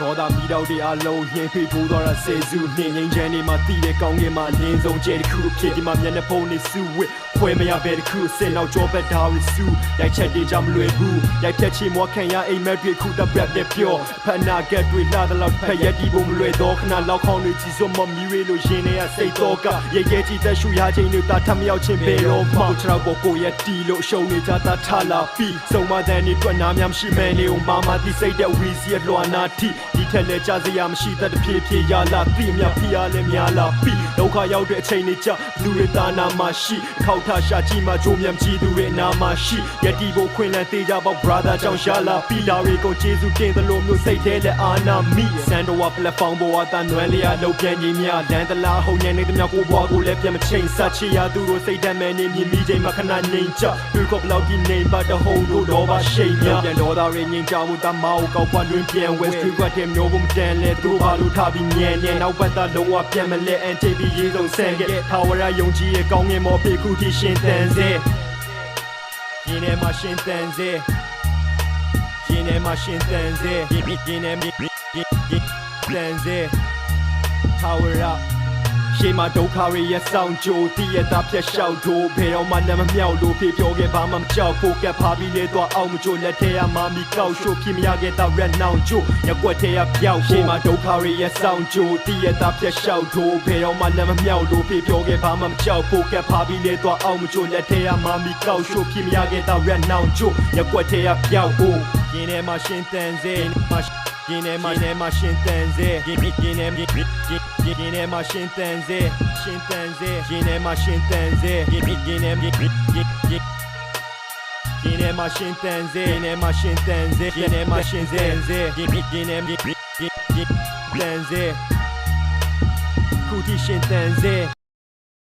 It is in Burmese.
ဒေါသမိတော့တွေအလုံးနှင်းဖိထိုးသွားတာဆယ်စုနှင်းငိမ့်ချမ်းနေမှာတီးတဲ့ကောင်းကင်မှာအလင်းဆုံးကျဲတစ်ခုဖြစ်ဒီမှာမျက်နှာဖုံးနေစုဝစ်ခွဲမရပဲတစ်ခုစင်နောက်ကြောဘက်ဒါရီစုရိုက်ချက်တွေကြောင့်မလွယ်ဘူးရိုက်ဖြတ်ချင်မွားခံရအိမ်မက်တွေခုတပရက်တဲ့ပြောဖက်နာကက်တွေလှသလောက်ဖက်ရက်ဒီဖို့မလွယ်တော့ခဏလောက်ခေါင်းတွေကြီးစွမမီးလို့ရင်ထဲကစိတ်တော့ကရဲရဲကြီးသက်ရှူရချင်းတွေတာထမရောက်ချင်းပဲတော့မှခြေထောက်ပေါ်ကိုရက်တီလို့ရှုံနေကြတာထလာပြီးစုံမတဲ့နေတွက်နာများမရှိမဲနေဦးမာမာတိစိတ်တဲ့ဝီစီလွှာနာတီဒီထက်လဲကြစရာမရှိတတ်တဖြည်းဖြည်းရလာပြီးမြဖီးရလဲများလာပြီးဒုက္ခရောက်တဲ့အချိန်တွေကြလူတွေတာနာမရှိခောက်ထရှာကြည့်မှကြိုးမြကြည့်သူတွေနာမရှိရက်တီဖို့ခွင့်လန်းသေးကြပေါ့ brother ကြောင့်ရလာပြီးဒါတွေကိုကျေးဇူးတင်သလိုမျိုးစိတ်ထဲလဲအာနာမိစန်တော်ဝ platform ပေါ်အတန်နွမ်းလျာလောက်ပြန်ကြီးများလန်တလားဟုန်ညံနေတဲ့မြောက်ကိုဘွားကိုလည်းပြန်မချိန်စချရသူတို့စိတ်ဓာတ်မဲနေမြင်မိချိန်မှာခဏငိမ့်ချတွေးခေါ်ဘလောက်ဒီနေပါတဟုန်တို့တော့ပါရှိန်များပြန်တော်သားရင်းငိမ့်ချမှုတမောက်ကောက်ပွားတွင်ပြန်ဝဲ street ကတဲ့မျိုးပုံတန်လဲသူတို့ဘာလို့ထားပြီးညံညံနောက်ဘက်သားလုံးဝပြန်မလဲ NTV ရေးဆုံးဆန်ခဲ့ထာဝရယုံကြည်ရဲ့ကောင်းငင်မော်ဖေခုထိရှင်တန်စေရင်းထဲမှာရှင်တန်စေရင်းထဲမှာရှင်တန်စေရင်းထဲတန်စေထာဝရရှေးမှာဒုက္ခတွေရဲ့စောင့်ကြိုတည့်ရတာဖြတ်လျှောက်တို့ဘယ်တော့မှလက်မမြောက်လို့ဖေပြောခဲ့ဘာမှမကြောက်ဖို့ကပ်ဖားပြီးလေတော့အောင်မချိုလက်ထဲရမာမီကောက်ရှို့ဖြစ်မရခဲ့တာရက်နောင်ချိုရက်ွက်ထဲရပြောက်ရှေးမှာဒုက္ခတွေရဲ့စောင့်ကြိုတည့်ရတာဖြတ်လျှောက်တို့ဘယ်တော့မှလက်မမြောက်လို့ဖေပြောခဲ့ဘာမှမကြောက်ဖို့ကပ်ဖားပြီးလေတော့အောင်မချိုလက်ထဲရမာမီကောက်ရှို့ဖြစ်မရခဲ့တာရက်နောင်ချိုရက်ွက်ထဲရပြောက်ဖို့ရင်းထဲမှာရှင်တန်စေရင်းထဲမှာရှင်တန်စေရင်းထဲမှာရှင်တန်စေရှင်တန်စေရင်းထဲမှာရှင်တန်စေရင်းထဲမှာရှင်တန်စေရင်းထဲမှာရှင်တန်စေရင်းထဲမှာရှင်တန်စေရင်းထဲတန်စေခုထိရှင်တန်စေ